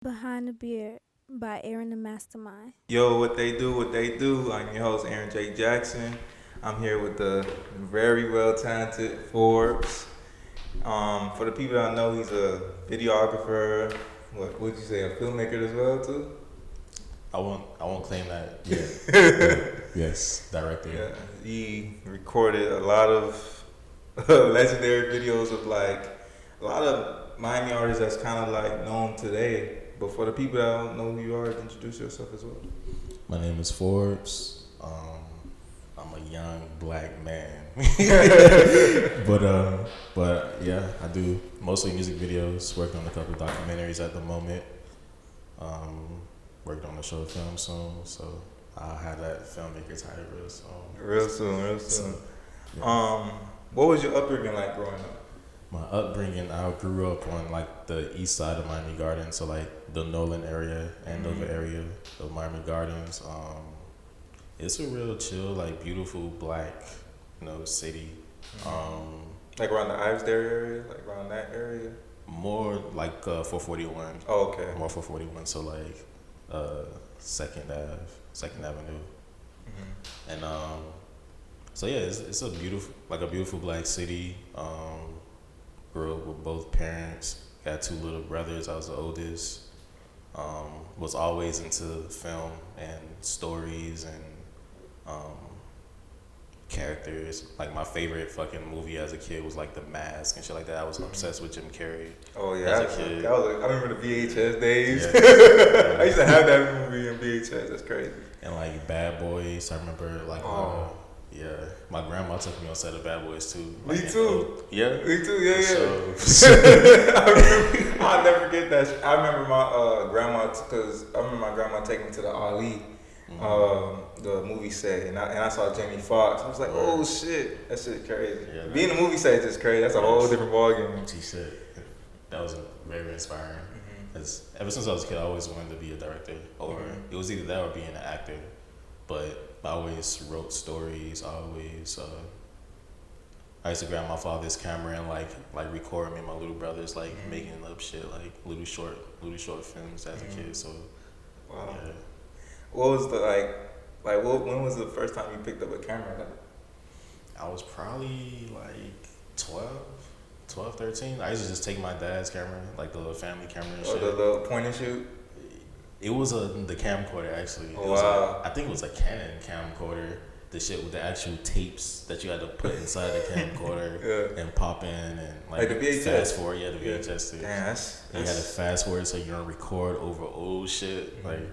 Behind the Beard by Aaron the Mastermind. Yo, what they do, what they do. I'm your host, Aaron J. Jackson. I'm here with the very well talented Forbes. For the people that know, he's a videographer. What would you say, a filmmaker as well too? I won't claim that yet. Yes, director. Yeah, he recorded a lot of legendary videos of like a lot of Miami artists that's kind of like known today. But for the people that don't know who you are, introduce yourself as well. My name is Forbes. I'm a young black man, but yeah, I do mostly music videos. Working on a couple documentaries at the moment. Worked on a short film soon, so I'll have that filmmaker title real soon. Real soon. So, yeah. What was your upbringing like growing up? My upbringing, I grew up on like the east side of Miami Gardens, so like the Nolan area, Andover area of Miami Gardens. It's a real chill, like beautiful black, city. Like around the Ivedale area, like around that area. More like 441. Oh, okay. More 441, so like Second Avenue, and so yeah, it's a beautiful black city. Grew up with both parents. Got two little brothers. I was the oldest. Was always into film and stories and characters. Like my favorite fucking movie as a kid was like The Mask and shit like that. I was obsessed with Jim Carrey. Oh yeah, as a kid. I remember the VHS days. Yeah. I used to have that movie in VHS. That's crazy. And like Bad Boys, I remember like yeah, my grandma took me on set of Bad Boys too. Like, Me too. Yeah. Me too. Yeah. So, I'll never forget that. I remember my grandma because I remember my grandma taking me to the Ali, the movie set, and I saw Jamie Foxx. I was like, oh shit, that shit crazy. Yeah, being a movie set is just crazy. That's a whole different ballgame. She said that was very inspiring. Because ever since I was a kid, I always wanted to be a director, or it was either that or being an actor. But I always wrote stories. I used to grab my father's camera and like record me and my little brothers like making up shit like little short films as a kid. So Wow. yeah. What was the when was the first time you picked up a camera? I was probably like 12, 13. I used to just take my dad's camera, like the little family camera and Or shit. the little point and shoot? It was the camcorder actually. Oh, It was wow. I think it was a Canon camcorder. The shit with the actual tapes that you had to put inside the camcorder and pop in and Like the VHS? fast forward. Yeah, the VHS tapes. Damn, that's You had to fast forward so you don't record over old shit. Like,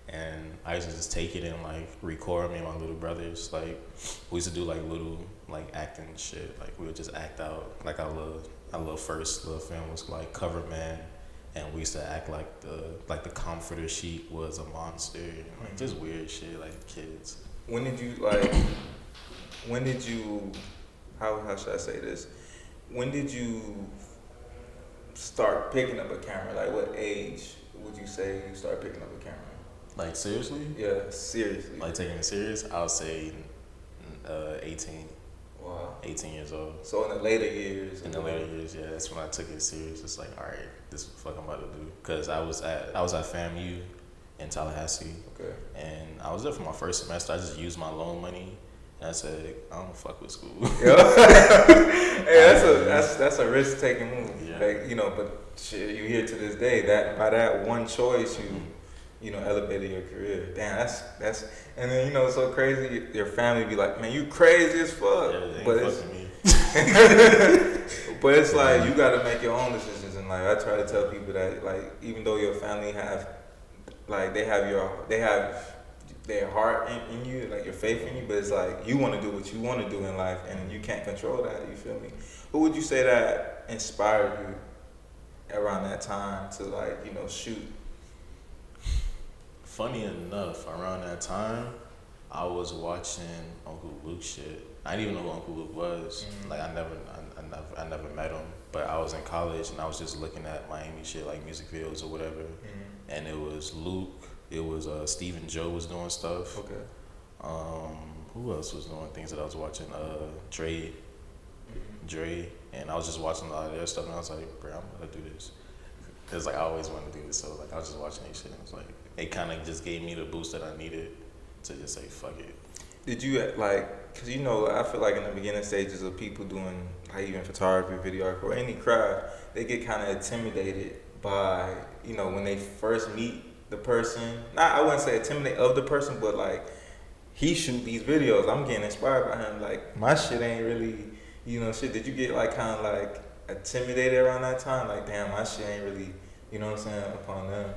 and I used to just take it and like record me and my little brothers. Like, we used to do like little like acting shit. Like we would just act out. Like our little first little film was like Cover Man. And we used to act like the comforter sheet was a monster, and like just weird shit, like kids. When did you how should I say this? When did you start picking up a camera? Like what age would you say you started picking up a camera? Like seriously? Yeah, seriously. Like taking it serious? I would say 18. Wow. 18 years old. So in the later years. In the later years, yeah, that's when I took it serious. It's like, all right, this is what the fuck I'm about to do. Cause I was at FAMU in Tallahassee. Okay. And I was there for my first semester. I just used my loan money, and I said, I don't fuck with school. Hey, that's a risk taking move. Yeah. Like, but shit, you here to this day. That by that one choice, you elevated your career. Damn, that's and then it's so crazy. Your family be like, man, you crazy as fuck. Yeah, they but ain't it's fucking me. but it's like you got to make your own decisions. And like I try to tell people that like even though your family have like they have their heart in you, like your faith in you, but it's like you want to do what you want to do in life, and you can't control that. You feel me? Who would you say that inspired you around that time to like shoot? Funny enough, around that time, I was watching Uncle Luke shit. I didn't even know who Uncle Luke was. Like I never met him. But I was in college and I was just looking at Miami shit, like music videos or whatever. And it was Luke. It was Steve and Joe was doing stuff. Okay. Who else was doing things that I was watching? Dre, and I was just watching a lot of their stuff, and I was like, bro, I'm gonna do this. Cause like I always wanted to do this, so like I was just watching these shit. And it was like it kind of just gave me the boost that I needed to just say fuck it. Did you like? Cause you know, I feel like in the beginning stages of people doing like even photography, videography, or any craft, they get kind of intimidated by when they first meet the person. Not I wouldn't say intimidated of the person, but like he shoot these videos. I'm getting inspired by him. Like my shit ain't really shit. Did you get like kind of like intimidated around that time? Like damn, my shit ain't really what I'm saying upon them.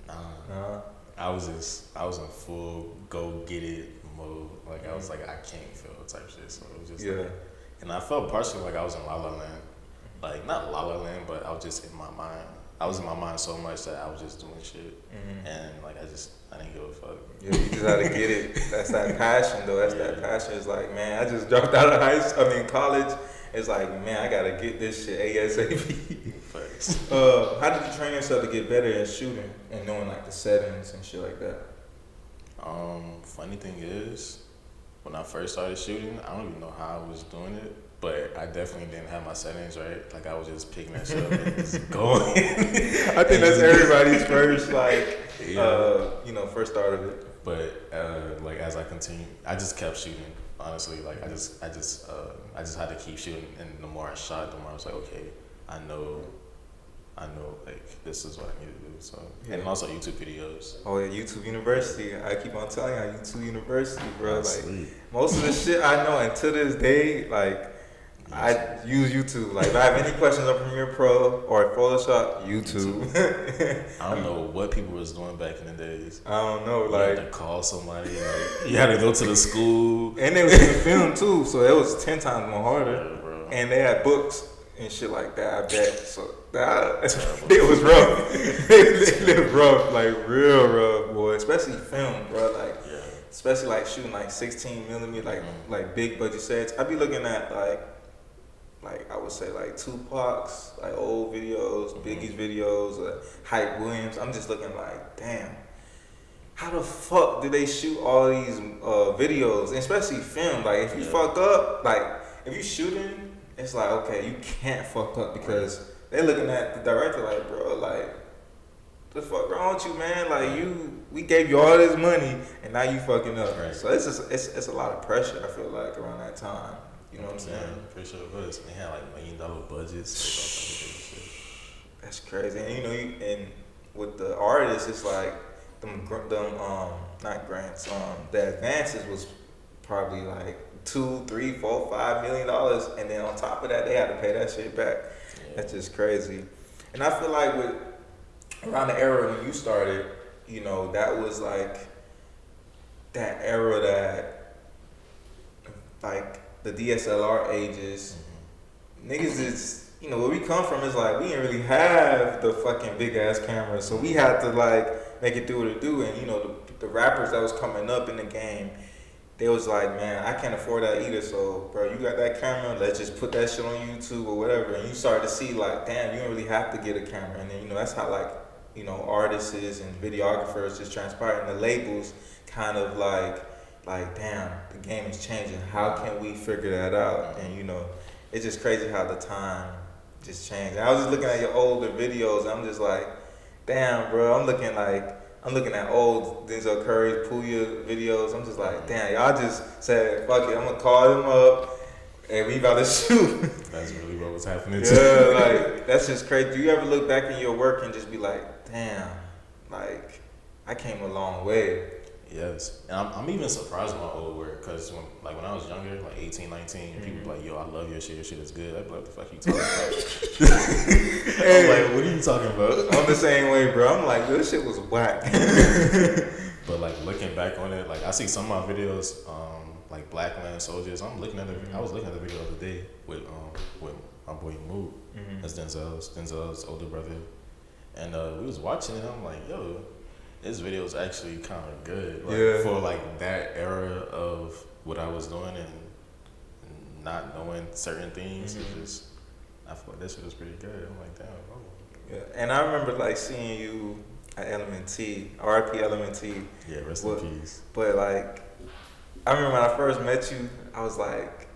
Nah. I was in full go get it mode. Like I was like I can't feel type shit. So it was just like, and I felt partially like I was in La La Land. Like not La La Land, but I was just in my mind. I was in my mind so much that I was just doing shit, and like I didn't give a fuck. Yeah, you just gotta get it. That's that passion though. That's that passion. It's like, man, I just dropped out of college. It's like, man, I gotta get this shit ASAP. How did you train yourself to get better at shooting and knowing like the settings and shit like that? Funny thing is, when I first started shooting, I don't even know how I was doing it, but I definitely didn't have my settings right. Like I was just picking that shit up and just going. I think that's everybody's first first start of it. But like as I continued, I just kept shooting. Honestly, like I just had to keep shooting, and the more I shot, the more I was like, okay, I know, like this is what I need to do. So, and also YouTube videos. Oh yeah, YouTube University. I keep on telling you, YouTube University, bro. Like most of the shit I know, and to this day, like I use YouTube. Like if I have any questions on Premiere Pro or Photoshop, YouTube. I don't know what people was doing back in the days. I don't know. You had to call somebody. Like, you had to go to the school, and they was in film too, so it was 10 times more harder. Yeah, bro. And they had books and shit like that. I bet. So it was rough. It was rough, like real rough, boy. Especially film, bro. Like, especially like shooting like 16 millimeter, like big budget sets. I be looking at like I would say like Tupac's like old videos, Biggie's videos, Hype Williams. I'm just looking like, damn, how the fuck did they shoot all these videos, and especially film? Like if you fuck up, like if you shooting, it's like okay, you can't fuck up because they're looking at the director like, bro, like the fuck wrong with you, man? Like we gave you all this money and now you fucking up. Right. So it's just it's a lot of pressure. I feel like around that time. You know what I'm saying? Yeah, pretty sure it was. They had like $1 million budgets. That's crazy. And and with the artists, it's like them not grants. The advances was probably like $2, $3, $4, $5 million, and then on top of that, they had to pay that shit back. Yeah. That's just crazy. And I feel like with around the era when you started, that was like that era that like the DSLR ages, niggas is, where we come from is like, we didn't really have the fucking big ass camera, so we had to like make it do what it do, and the rappers that was coming up in the game, they was like, man, I can't afford that either, so bro, you got that camera, let's just put that shit on YouTube or whatever, and you started to see like, damn, you don't really have to get a camera, and then that's how like, artists and videographers just transpire, and the labels kind of like damn, the game is changing. How can we figure that out? And it's just crazy how the time just changed. And I was just looking at your older videos. I'm just like, damn, bro. I'm looking at old Denzel Curry, Pouya videos. I'm just like, damn, y'all just said, fuck it, I'm gonna call him up and we about to shoot. That's really what was happening. Yeah, like that's just crazy. Do you ever look back in your work and just be like, damn, like I came a long way? Yes, and I'm even surprised with my old work because when I was younger, like 18, 19, people be like, yo, I love your shit is good. I'd be like, what the fuck you talking about? I'm like, what are you talking about? I'm the same way, bro. I'm like, this shit was whack. But like looking back on it, like I see some of my videos, like Black Man Soldiers. I was looking at the video the other day with my boy Moot. That's Denzel's older brother, and we was watching it. I'm like, yo, this video is actually kind of good, like, for like that era of what I was doing and not knowing certain things. It just, I feel like that shit was pretty good. I'm like, damn, bro. Yeah, and I remember like seeing you at LMNT, RIP LMNT. Yeah, rest in peace. But like, I remember when I first met you, I was like,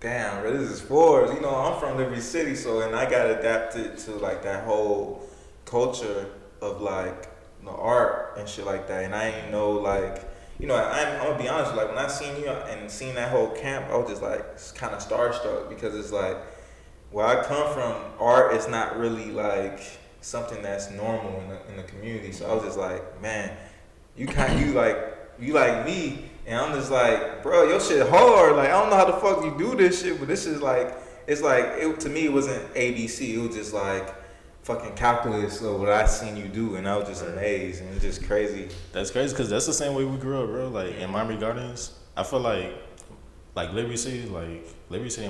damn, bro, this is Forbes. I'm from Liberty City, and I got adapted to like that whole culture of like art and shit like that, and I didn't know like. I'm gonna be honest. Like when I seen you and seen that whole camp, I was just like kind of starstruck because it's like where I come from, art is not really like something that's normal in the community. So I was just like, man, you like me, and I'm just like, bro, your shit hard. Like I don't know how the fuck you do this shit, but this is like, it's like to me it wasn't ABC. It was just like fucking calculus of what I seen you do, and I was just amazed, and it's just crazy. That's crazy because that's the same way we grew up, bro. Like in Miami Gardens, I feel like Liberty City and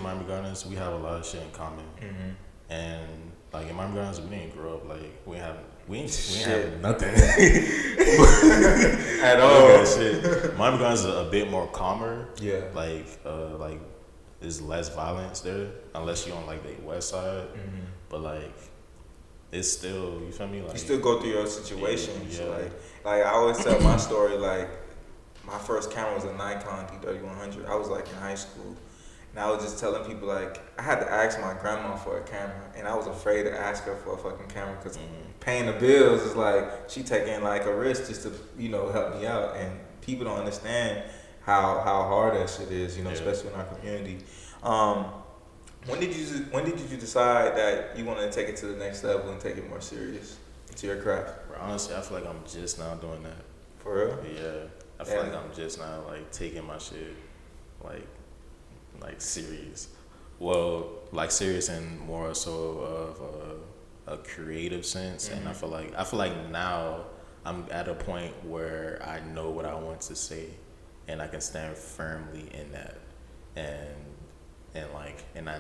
Miami Gardens, we have a lot of shit in common. Mm-hmm. And like in Miami Gardens, we didn't grow up like we ain't have nothing at all. Shit. Miami Gardens is a bit more calmer. Yeah. Like there's less violence there unless you're on like the west side. Mm-hmm. But like it's still, you feel me? Like you still go through your situations. Yeah. Like I always tell my story. Like my first camera was a Nikon D3100. I was like in high school, and I was just telling people like I had to ask my grandma for a camera, and I was afraid to ask her for a fucking camera because paying the bills is like she taking like a risk just to help me out, and people don't understand how hard that shit is, especially in our community. When did you decide that you wanted to take it to the next level and take it more serious into your craft? Bro, honestly, I feel like I'm just now doing that. For real? Yeah. I feel like I'm just now like taking my shit like serious. Well, like serious and more so of a creative sense. Mm-hmm. And I feel like now I'm at a point where I know what I want to say and I can stand firmly in that. And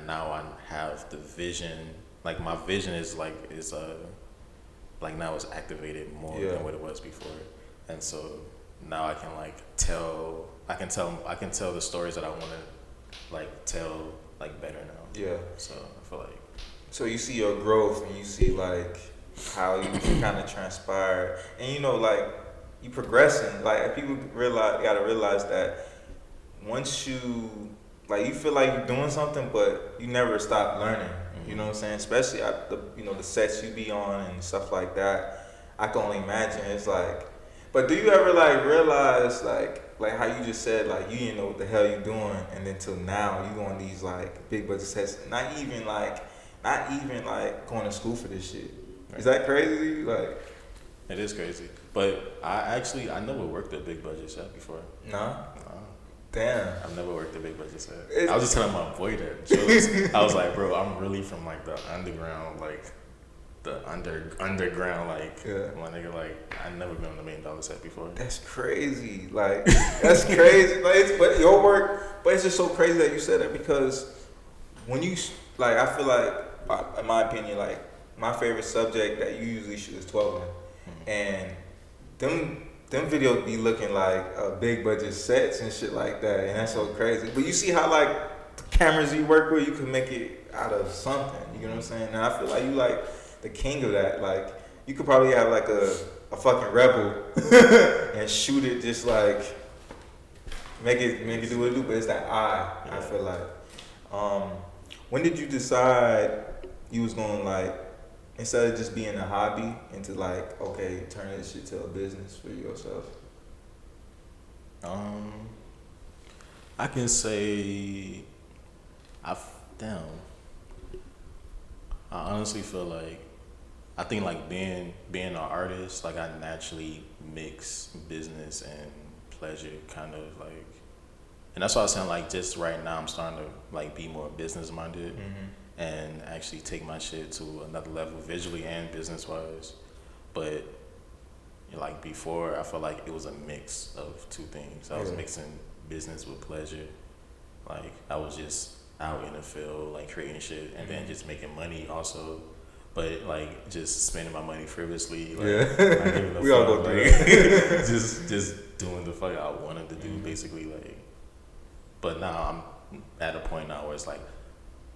now I have the vision. Like my vision is now it's activated more than what it was before, and so now I can tell the stories that I want to tell better now. Yeah. So I feel like. So you see your growth and you see how you kind of transpire, and you progressing. Like people gotta realize that once you. You feel like you're doing something, but you never stop learning. You know what I'm saying? Especially at the sets you be on and stuff like that. I can only imagine. It's but do you ever realize how you just said you didn't know what the hell you doing, and then till now you on these big budget sets, not even going to school for this shit. Right. Is that crazy to you? It is crazy, but I never worked a big budget set before. Nah. Damn. I've never worked a big budget set. I was just telling my boy that. I was like, bro, I'm really from the underground, my nigga, I never been on a $1 million set before. That's crazy. That's crazy. But your work, but it's just so crazy that you said that because when you, I feel like, in my opinion, my favorite subject that you usually shoot is Twelvelen. Mm-hmm. And them videos be looking like big budget sets and shit like that, and that's so crazy. But you see how the cameras you work with, you can make it out of something. You know what I'm saying? And I feel like you the king of that. You could probably have a fucking Rebel and shoot it just make it do what it do. But it's that eye. Yeah. I feel like. When did you decide you was going instead of just being a hobby into okay, turn this shit to a business for yourself? I can say I honestly feel I think being an artist, I naturally mix business and pleasure kind of and that's why I sound just right now I'm starting to be more business minded. Mm-hmm. And actually take my shit to another level visually and business wise. But before, I felt like it was a mix of two things. I was mixing business with pleasure. I was just out in the field creating shit and then just making money also. But just spending my money frivolously. We all go through that. just doing the fuck I wanted to do basically. But now I'm at a point now where it's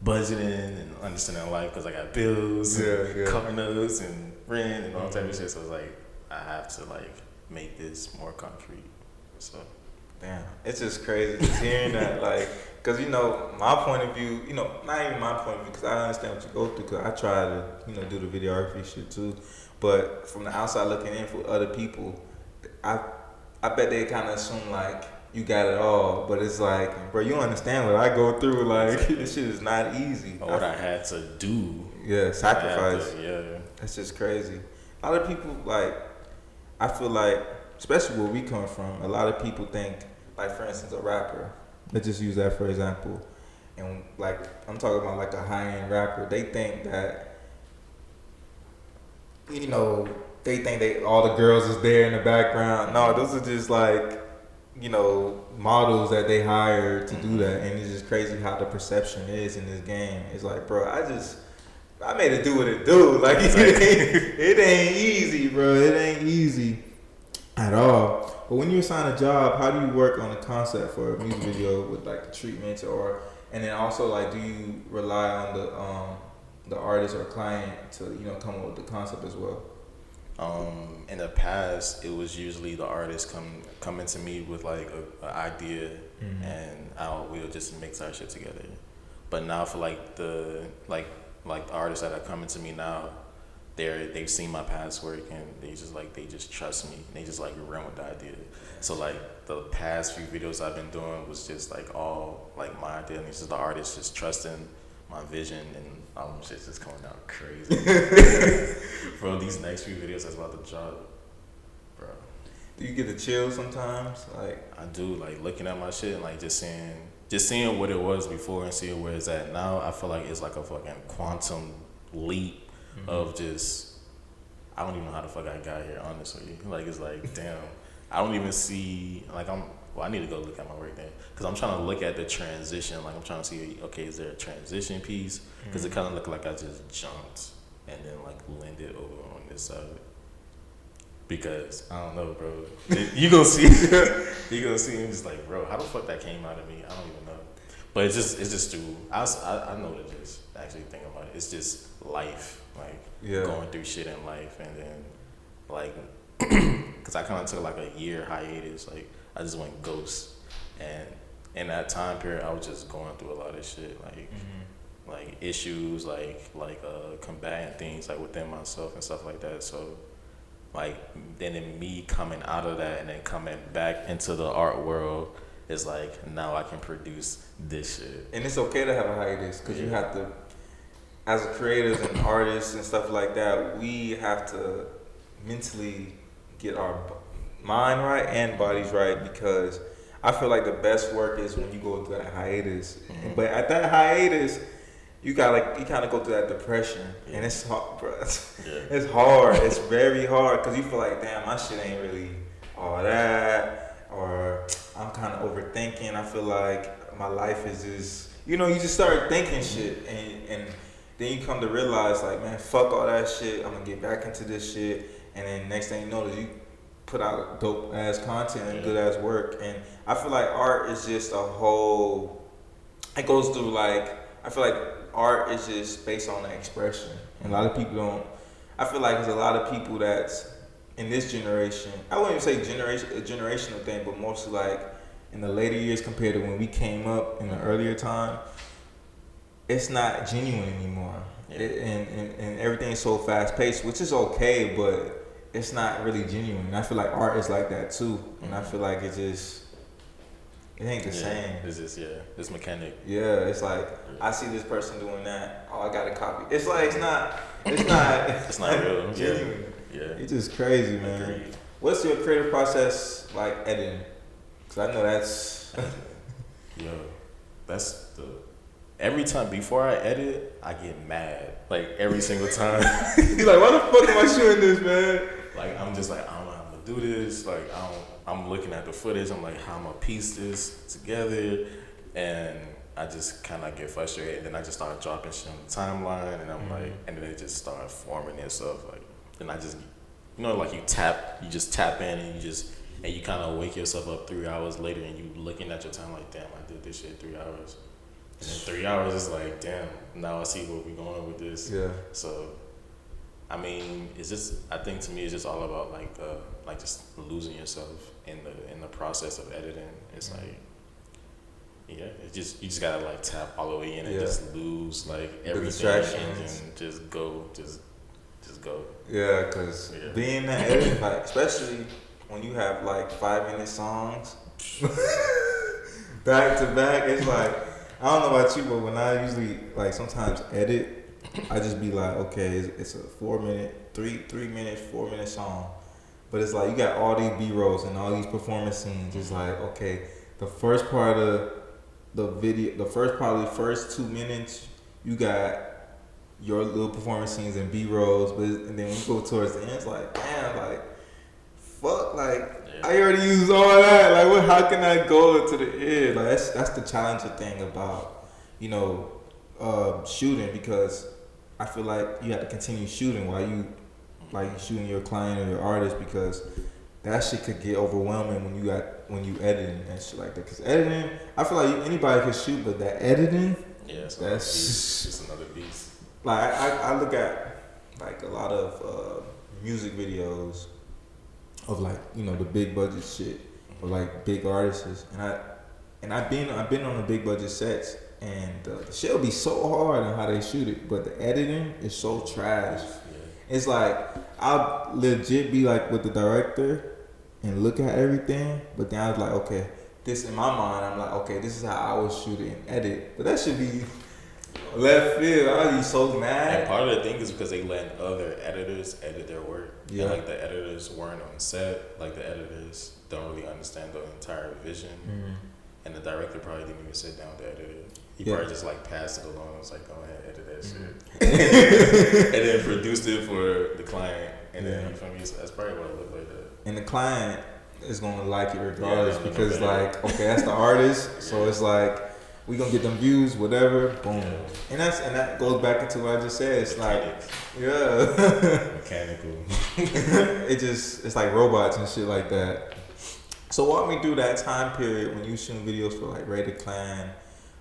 budgeting and understanding life because I got bills, car notes, and rent and all type of shit. So it's I have to make this more concrete. So, damn, it's just crazy just hearing that. Because my point of view, not even my point of view, because I understand what you go through. Because I try to do the videography shit too, But from the outside looking in for other people, I bet they kind of assume like you got it all, but it's like, bro, you don't understand what I go through. Like this shit is not easy. Or what I had to do. Yeah, sacrifice. Yeah. That's just crazy. A lot of people like, I feel like, especially where we come from, a lot of people think, like for instance, a rapper. Let's just use that for example. And like I'm talking about like a high-end rapper. They think that, you know, they think all the girls is there in the background. No, those are just like, you know, models that they hire to do that. And it's just crazy how the perception is in this game. It's like, bro, I made it do what it do. Like it ain't easy, bro. It ain't easy at all. But when you assign a job, how do you work on the concept for a music video with like the treatments, and then also like, do you rely on the artist or client to, you know, come up with the concept as well? In the past, it was usually the artist coming to me with like an idea, and we'll just mix our shit together. But now for like the artists that are coming to me now, they've seen my past work and they just trust me. And they just like run with the idea. So like the past few videos I've been doing was just like all like my idea, and it's just the artist just trusting my vision, and shit's just coming out crazy. Bro, these next few videos that's about to drop, bro. Do you get the chills sometimes? Like I do, like looking at my shit and like just seeing what it was before and seeing where it's at now. I feel like it's like a fucking quantum leap of just, I don't even know how the fuck I got here, honestly. Like it's like, damn, I don't even see, like I need to go look at my work then, because I'm trying to look at the transition. Like I'm trying to see, okay, is there a transition piece? Because it kind of looked like I just jumped and then like landed over on this side. Because I don't know, bro. You gonna see, and just like, bro, how the fuck that came out of me? I don't even know. But it's just through. I know to just actually think about it. It's just life, like going through shit in life, and then like, because I kind of took like a year hiatus. Like I just went ghost, and in that time period, I was just going through a lot of shit, like issues, like combating things like within myself and stuff like that. So. Like, then in me coming out of that and then coming back into the art world is like, now I can produce this shit. And it's okay to have a hiatus, because you have to, as creators and artists and stuff like that, we have to mentally get our mind right and bodies right, because I feel like the best work is when you go through that hiatus. But at that hiatus, you kind of go through that depression, and it's hard, bro. It's hard. It's very hard, because you feel like, damn, my shit ain't really all that, or I'm kind of overthinking. I feel like my life is just, you know, you just start thinking shit, and then you come to realize, like, man, fuck all that shit. I'm gonna get back into this shit, and then next thing you know, is you put out dope ass content and good ass work. And I feel like art is just a whole. It goes through like, I feel like art is just based on the expression. And a lot of people don't, I feel like there's a lot of people that's in this generation, I wouldn't even say a generational thing, but mostly like in the later years compared to when we came up in the earlier time, it's not genuine anymore. And everything's so fast paced, which is okay, but it's not really genuine. And I feel like art is like that too. And I feel like it ain't the same. It's just, it's mechanic. Yeah, it's like, I see this person doing that. Oh, I got to copy. It's like, it's not it's not real. Genuine. Yeah. It's just crazy, man. Agreed. What's your creative process like editing? Because I know that's... That's every time before I edit, I get mad. Like, every single time. You're like, why the fuck am I shooting this, man? Like, I'm just like, I don't know how to do this. Like, I'm looking at the footage. I'm like, how am I piece this together? And I just kind of get frustrated. And then I just start dropping shit on the timeline. And I'm like, and then it just start forming itself. Like, and I just, you know, like you just tap in and you kind of wake yourself up 3 hours later and you looking at your time like, damn, I did this shit 3 hours. And then 3 hours is like, damn, now I see where we're going with this. Yeah. So, I mean, it's just, I think to me it's just all about like just losing yourself in the process of editing. It's like, it's just, you just gotta like tap all the way in and just lose like everything and just go, just just go. Yeah, cause being that edit, like especially when you have like 5-minute songs back to back, it's like I don't know about you, but when I usually like sometimes edit, I just be like, okay, it's a 4-minute, 3 minute, 4-minute song, but it's like you got all these B-rolls and all these performance scenes. It's like, okay, the first part of the video, the first 2 minutes, you got your little performance scenes and B-rolls, but and then when you go towards the end, it's like, damn, like, fuck, like, I already used all that. Like, what? How can I go to the end? Like, that's the challenging thing about, you know, shooting, because I feel like you have to continue shooting while you, like, shooting your client or your artist, because that shit could get overwhelming when you editing and shit like that. Because editing, I feel like anybody can shoot, but that editing, that's just another beast. Like I look at like a lot of music videos of like, you know, the big budget shit or like big artists, and I've been on the big budget sets, and the shit will be so hard on how they shoot it, but the editing is so trash. It's like I'll legit be like with the director and look at everything, but then I was like, okay, this in my mind, I'm like, okay, this is how I would shoot it and edit, but that should be left field. I'd be so mad. And part of the thing is because they let other editors edit their work. Yeah. And like the editors weren't on set. Like the editors don't really understand the entire vision. Mm-hmm. And the director probably didn't even sit down with the editor. He probably just like passed it along and was like, go ahead, edit that shit. And then produced it for the client. And then, you feel me? So that's probably what it looked like that. And the client is going to like it regardless, because like, okay, that's the artist. So it's like, we gonna get them views, whatever, boom. And that goes back into what I just said. It's Mechanics. Like, mechanical. It's like robots and shit like that. So walk me through that time period when you shooting videos for like Rated Clan,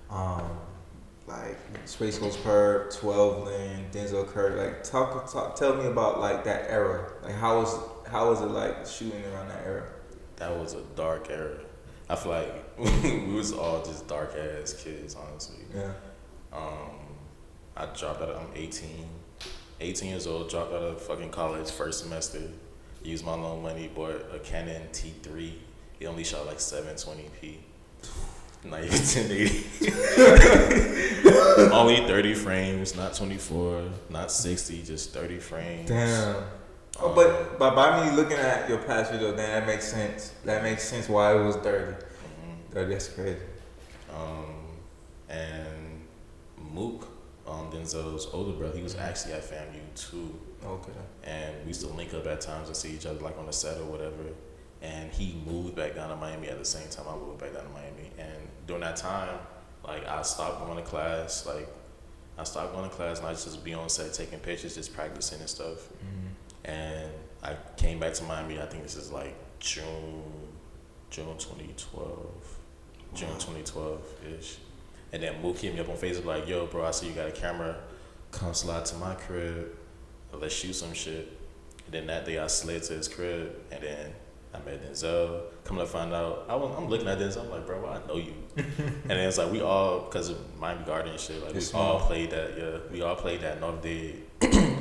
like Spaceghostpurp, Twelvelen, Denzel Curry. Like tell me about like that era. Like how was it like shooting around that era? That was a dark era. I feel like we was all just dark ass kids, honestly. Yeah. I dropped out. I'm 18 years old. Dropped out of fucking college first semester. Used my loan money, bought a Canon T3. It only shot like 720p. Not even 1080. Only 30 frames, not 24, not 60, just 30 frames. Damn. But by me looking at your past video, then that makes sense. That makes sense why it was 30. Mm-hmm. 30, that's crazy. And Mook, Denzel's older brother, he was actually at FAMU too. Okay. And we used to link up at times and see each other like on the set or whatever. And he moved back down to Miami at the same time I moved back down to Miami. And during that time, like I stopped going to class. And I just be on set taking pictures, just practicing and stuff. Mm-hmm. And I came back to Miami, I think this is like June 2012. June 2012-ish. And then Mook hit me up on Facebook like, yo, bro, I see you got a camera. Come slide to my crib. Let's shoot some shit. And then that day I slid to his crib. And then I met Denzel. Coming to find out, I'm looking at Denzel, I'm like, bro, I know you. And then it's like we all, because of Miami Garden and shit, like we all played that North Day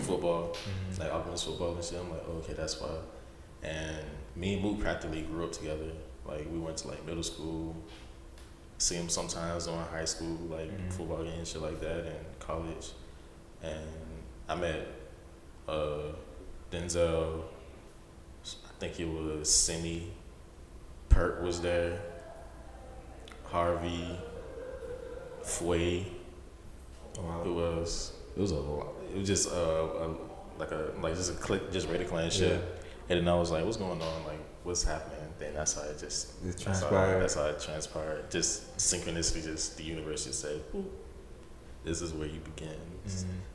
football, like offense football and shit. I'm like, okay, that's why. And me and Mook practically grew up together. Like we went to like middle school, see him sometimes on high school, like football games and shit like that, and college. And I met Denzel, I think it was Simmie, Perk was there, Harvey, Pouya. Wow. It was a lot. It was just just a click, just Rated Clan shit. Yeah. And then I was like, what's going on? Like, what's happening? Then that's how it transpired. That's how it transpired. Just synchronicity, just the universe just said, ooh, this is where you begin,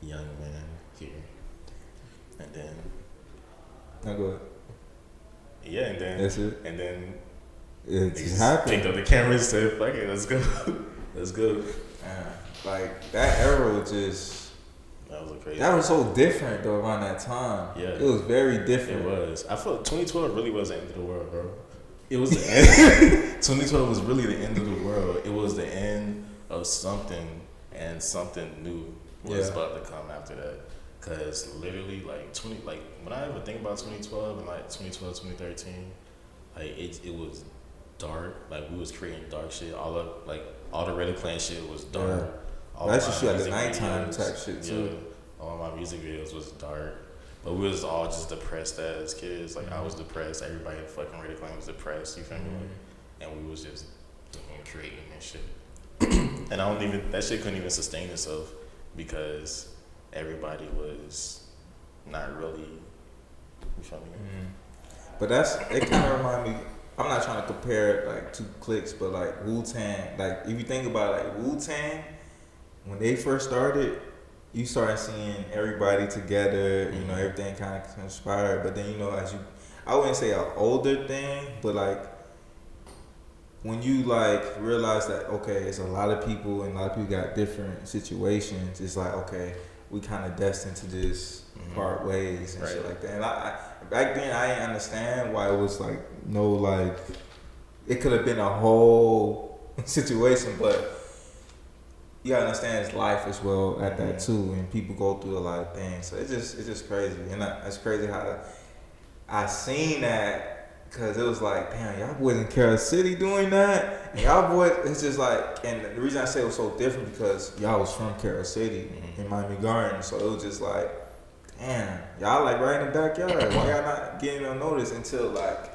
young man here. And then. Now go ahead. Yeah, and then. That's it. And then. It just happened. Picked up the camera and said, fuck it, let's go. Let's go. Like, that era was just. That was a crazy. That was so different though around that time. Yeah. It was very different. It was. I felt 2012 really was the end of the world, bro. It was the end. 2012 was really the end of the world. It was the end of something, and something new was about to come after that. Cause literally like when I ever think about 2012 and like 2012, 2013, like it was dark. Like we was creating dark shit. All the Reddit clan shit was dark. Yeah. All That's my just at the music nighttime videos, type shit too. Yeah, all my music videos was dark. But we was all just depressed as kids. Like I was depressed. Everybody in the fucking Reddit clan was depressed. You feel me? Like, and we was just creating and shit. And that shit couldn't even sustain itself because everybody was not really, you feel me? But it kind of remind me. I'm not trying to compare like two cliques, but like Wu-Tang. Like if you think about it, like Wu-Tang, when they first started, you started seeing everybody together. You know, everything kind of conspired. But then I wouldn't say an older thing, but like when you like realize that okay, it's a lot of people and a lot of people got different situations. It's like okay, we kind of destined to just part ways and shit like that. And I back then I didn't understand why it was like no like it could have been a whole situation, but you gotta understand it's life as well at that too, and people go through a lot of things. So it's just crazy, and it's crazy how I seen that. Cause it was like, damn, y'all boys in Carol City doing that, and y'all boys, it's just like, and the reason I say it was so different because y'all was from Carol City in Miami Gardens, so it was just like, damn, y'all like right in the backyard. Why y'all not getting on notice until like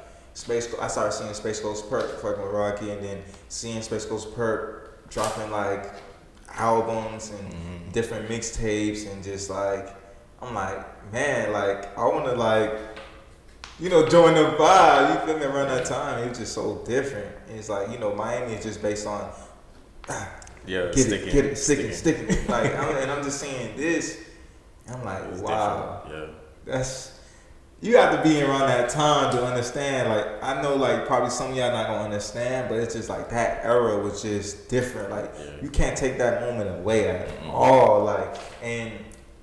I started seeing Spaceghostpurp fucking with Rocky, and then seeing Spaceghostpurp dropping like albums and different mixtapes, and just like, I'm like, man, like I wanna like. Join the vibe, you feel me, around that time. It was just so different. And it's like, Miami is just based on sticking. Like, I'm just saying this. I'm like, wow. Yeah. You have to be around that time to understand. Like, I know, like, probably some of y'all not gonna understand, but it's just like that era was just different. Like, you can't take that moment away at all. Like, and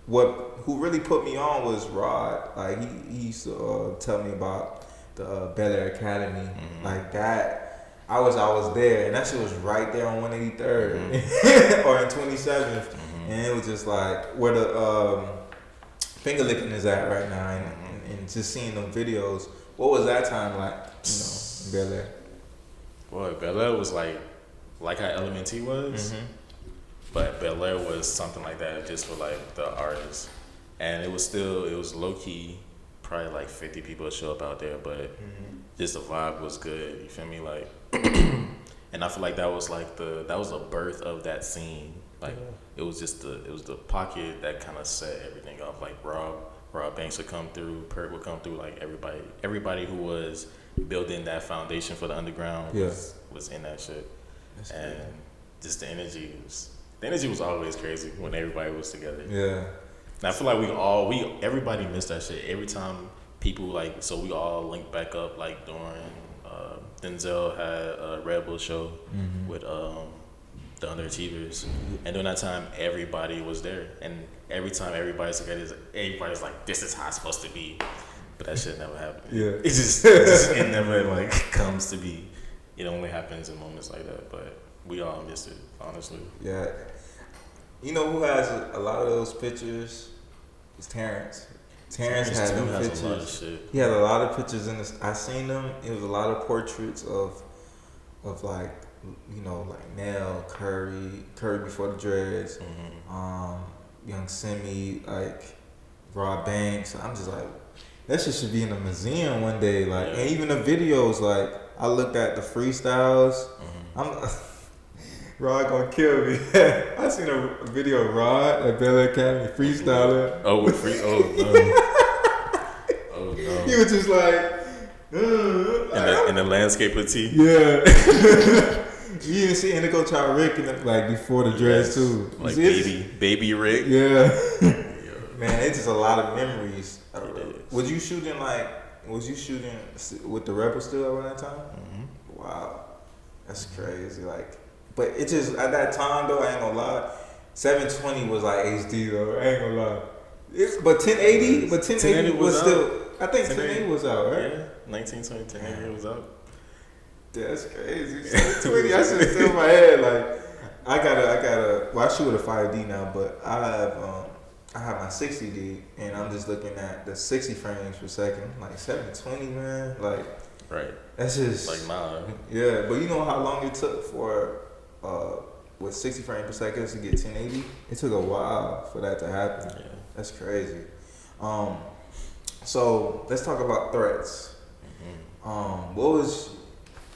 who really put me on was Rod. Like he used to tell me about the Bel Air Academy. Like that, I was there, and that shit was right there on 183rd or in 27th, and it was just like where the finger licking is at right now, and just seeing them videos. What was that time like? In Bel Air. Boy, Bel Air was like how LMNT was. But Bel Air was something like that just for like the artists. And it was low key, probably like 50 people would show up out there, but just the vibe was good. You feel me? Like, and I feel like that was the birth of that scene. Like it was the pocket that kind of set everything off. Like Rob Banks would come through, Perk would come through. Like everybody who was building that foundation for the underground was in that shit. That's and cool. Just the energy was always crazy when everybody was together. Yeah. And I feel like everybody missed that shit. Every time people we all linked back up like during Denzel had a Red Bull show with the Underachievers. And during that time everybody was there. And every time everybody's together, everybody's like, this is how it's supposed to be. But that shit never happened. Yeah. It never like comes to be. It only happens in moments like that. But we all missed it, honestly. Yeah. You know who has a lot of those pictures? It's Terrence. Terrence had them pictures. A lot of shit. He had a lot of pictures in this. I seen them. It was a lot of portraits of like, like Nell, Curry before the dreads, young Simmie, like Rob Banks. I'm just like, that shit should be in a museum one day. Like, and even the videos. Like, I looked at the freestyles. Rod gonna kill me. I seen a video of Rod at Bel Air Academy freestyling. Oh, with free? Oh no! Oh no! He was just like, in the landscaper tee. Yeah. You didn't see Indigo Child Rick like before the dreads too. Like baby Rick. Yeah. Man, it's just a lot of memories. Was you shooting with the Rebel still around that time? Wow, that's crazy. Like. But it just, at that time though, I ain't gonna lie, 720 was like HD though, I ain't gonna lie. But 1080 was still, I think 1080 was out, right? Yeah, 1920, 1080 was out. That's crazy. 720, that shit's still in my head. Like, I gotta, well, I shoot with a 5D now, but I have, I have my 60D, and I'm just looking at the 60 frames per second, like 720, man. Like, Right. that's just Like, nah. yeah. But you know how long it took for with 60 frames per second to get 1080? It took a while for that to happen. Yeah. That's crazy. So let's talk about threatz.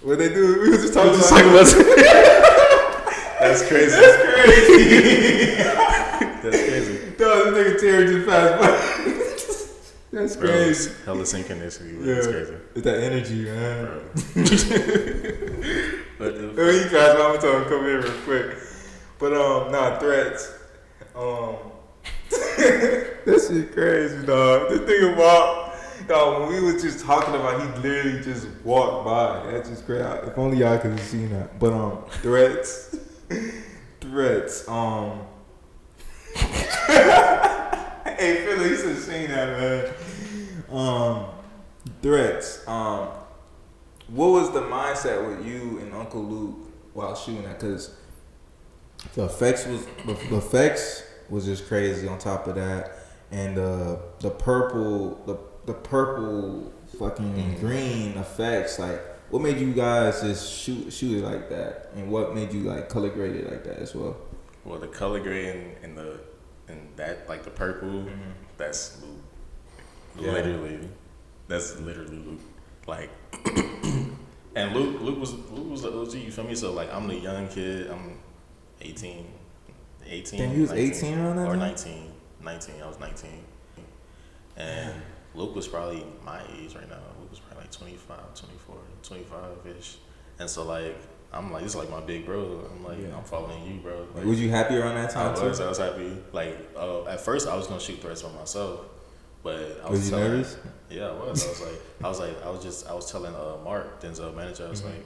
What they do? We was just talking about. That's crazy. That's crazy. That's crazy. No, this nigga Terry just passed by. That's Bro, crazy. hella synchronicity. Yeah, That's crazy. it's that energy, man. But When you guys, I'm gonna tell him come here real quick. But nah, threatz. That shit crazy, dog. This nigga walked. Dog, when we was just talking about, he literally just walked by. That's just crazy. If only y'all could have seen that. But threatz. Hey, Philly, you should have seen that, man. Threatz. What was the mindset with you and Uncle Luke while shooting that? Cause the effects was just crazy. On top of that, and the purple fucking green effects. Like, what made you guys just shoot it like that? And what made you like color grade it like that as well? Well, the color grading and that, like the purple, that's Luke. Yeah. Literally, that's literally Luke. Like, and Luke was the OG. You feel me? So like, I'm the young kid. I'm 18. Then you was 18 around that or time? 19. I was 19. And Luke was probably my age right now. Luke was probably like 25, 24, 25-ish. And so like, I'm like, this is like my big bro. I'm like, I'm following you, bro. Like, was you happy around that time I was too? happy. Like, at first I was gonna shoot threats by myself, but I Was you nervous? Yeah, I was. I was telling Mark, Denzel manager, I was like,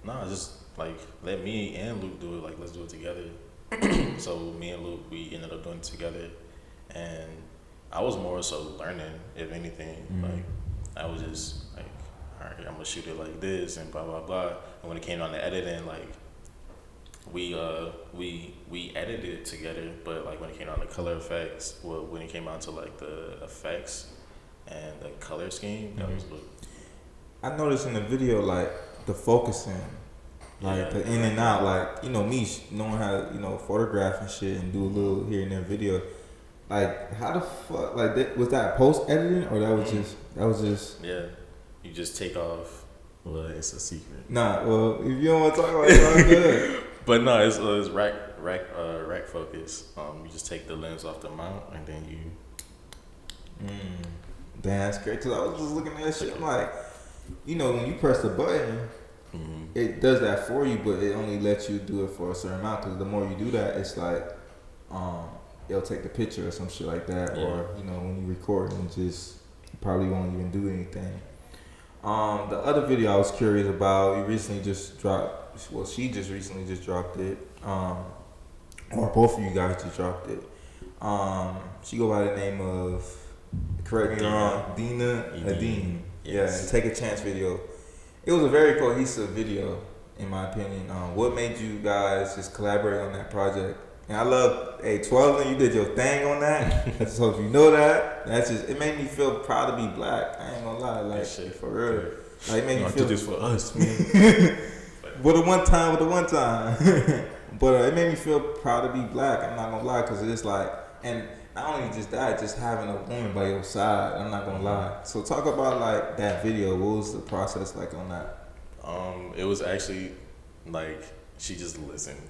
nah, just like let me and Luke do it. Like, let's do it together. So me and Luke, we ended up doing it together, and I was more so learning, if anything. Like, I was just like, all right, I'm gonna shoot it like this and blah blah blah. And when it came down to editing, like we edited it together, but like when it came down to color effects, well, when it came down to like the effects and the color scheme, that was Luke. I noticed in the video, like the focusing, like the in and out, like, you know, me knowing how to, you know, photograph and shit and do a little here and there video. Like, how the fuck, like, was that post editing or that was just Yeah, you just take off. Well, it's a secret. Nah, well, if you don't want to talk about it, it's good. But no, it's rack focus. You just take the lens off the mount and then you. Damn, that's great. Cause I was just looking at that shit. I'm like, you know, when you press the button, it does that for you, but it only lets you do it for a certain amount. Cause the more you do that, it's like, it'll take the picture or some shit like that. Yeah. Or, you know, when you record and just probably won't even do anything. The other video I was curious about, you recently just dropped. Well, she just recently just dropped it. Or both of you guys just dropped it. She go by the name of, correct me wrong, Dina Adine. Yes. Yeah, Take a Chance video. It was a very cohesive video, in my opinion. What made you guys just collaborate on that project? And I love, hey, Twelvelen, you did your thing on that. I just hope you know that. That's just, it made me feel proud to be black. I ain't gonna lie, like, shit, for real. Like, it made me feel. Do this for us, man. With the one time. But it made me feel proud to be black. I'm not gonna lie, cause it's like, and not only just that, just having a woman by your side. I'm not gonna lie. So talk about like that video. What was the process like on that? It was actually like she just listened.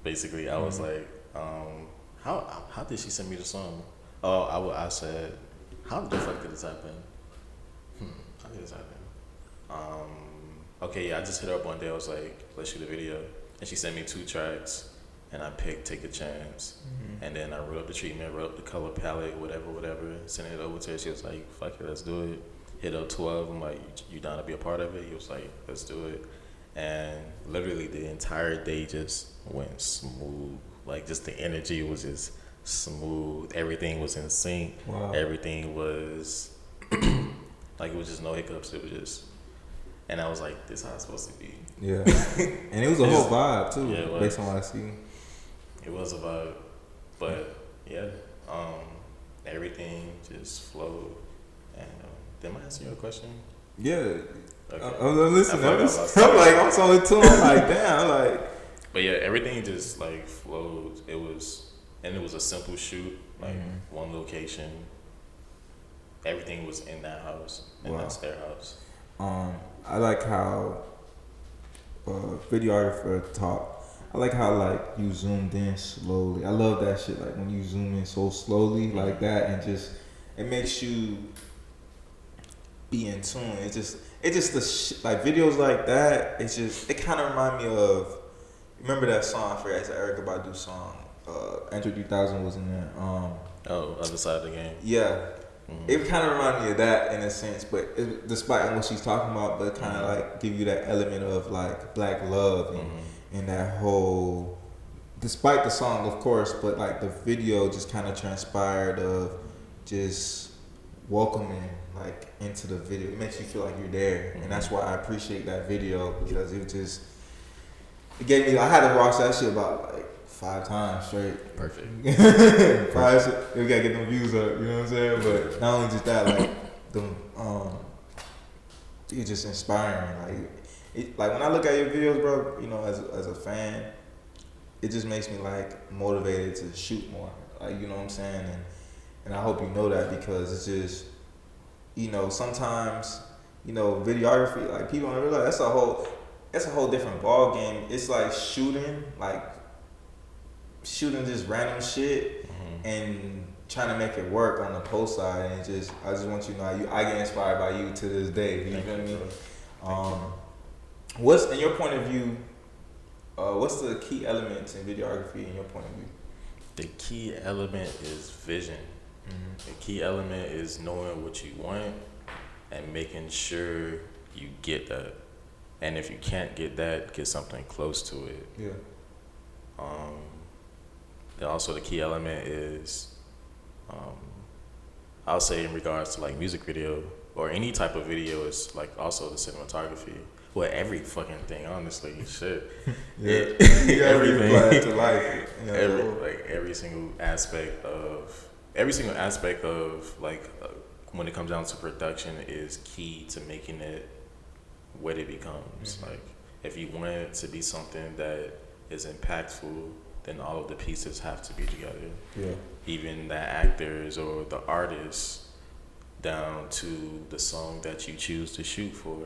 Basically, I was like, how did she send me the song? Oh, I said, how the fuck did this happen? How did this happen? Okay, yeah, I just hit her up one day. I was like, let's shoot a video. And she sent me 2 tracks, and I picked Take a Chance. And then I wrote up the treatment, wrote up the color palette, whatever, sent it over to her. She was like, fuck it, let's do it. Hit up 12, I'm like, you down to be a part of it? He was like, let's do it. And literally the entire day just went smooth. Like, just the energy was just smooth. Everything was in sync. Wow. Everything was, like, it was just no hiccups. It was just, and I was like, this is how it's supposed to be. Yeah. And it was a whole vibe, too, based on what I see. It was a vibe. But, yeah. everything just flowed. And did I answer your question? Yeah. Okay. I'm listening. I'm so in tune. I'm like, damn. But yeah, everything just like flowed. It was a simple shoot, like one location. Everything was in that house, and that's their house. I like how videographer talk. I like how like you zoomed in slowly. I love that shit. Like when you zoom in so slowly like that, and just it makes you be in tune. It just like videos like that. It kind of remind me of. Remember that song? I forgot, it's an Erykah Badu song. Andrew 3000 was in there. Other side of the game. Yeah. It kind of reminded me of that in a sense, but despite what she's talking about, but kind of like give you that element of like black love and that whole. Despite the song, of course, but like the video just kind of transpired of just welcoming like into the video. It makes you feel like you're there, and that's why I appreciate that video because it gave me. I had to watch that shit about like 5 times straight. Perfect. We gotta get them views up, you know what I'm saying? But not only just that, like them, it's just inspiring. Like when I look at your videos, bro, you know, as a fan, it just makes me like motivated to shoot more. Like, you know what I'm saying? And I hope you know that because it's just, you know, sometimes, you know, videography, like people don't realize that's a whole different ball game. It's like shooting just random shit and trying to make it work on the post side. And I just want you to know, I get inspired by you to this day. You feel me? What's in your point of view? What's the key elements in videography in your point of view? The key element is vision. The key element is knowing what you want and making sure you get that. And if you can't get that, get something close to it. Yeah. Also, the key element is, I'll say in regards to like music video or any type of video, it's like also the cinematography. Well, every fucking thing, honestly, shit. Everything to life. Every single aspect of like when it comes down to production is key to making it what it becomes. Like if you want it to be something that is impactful, then all of the pieces have to be together. Yeah. Even the actors or the artists, down to the song that you choose to shoot for,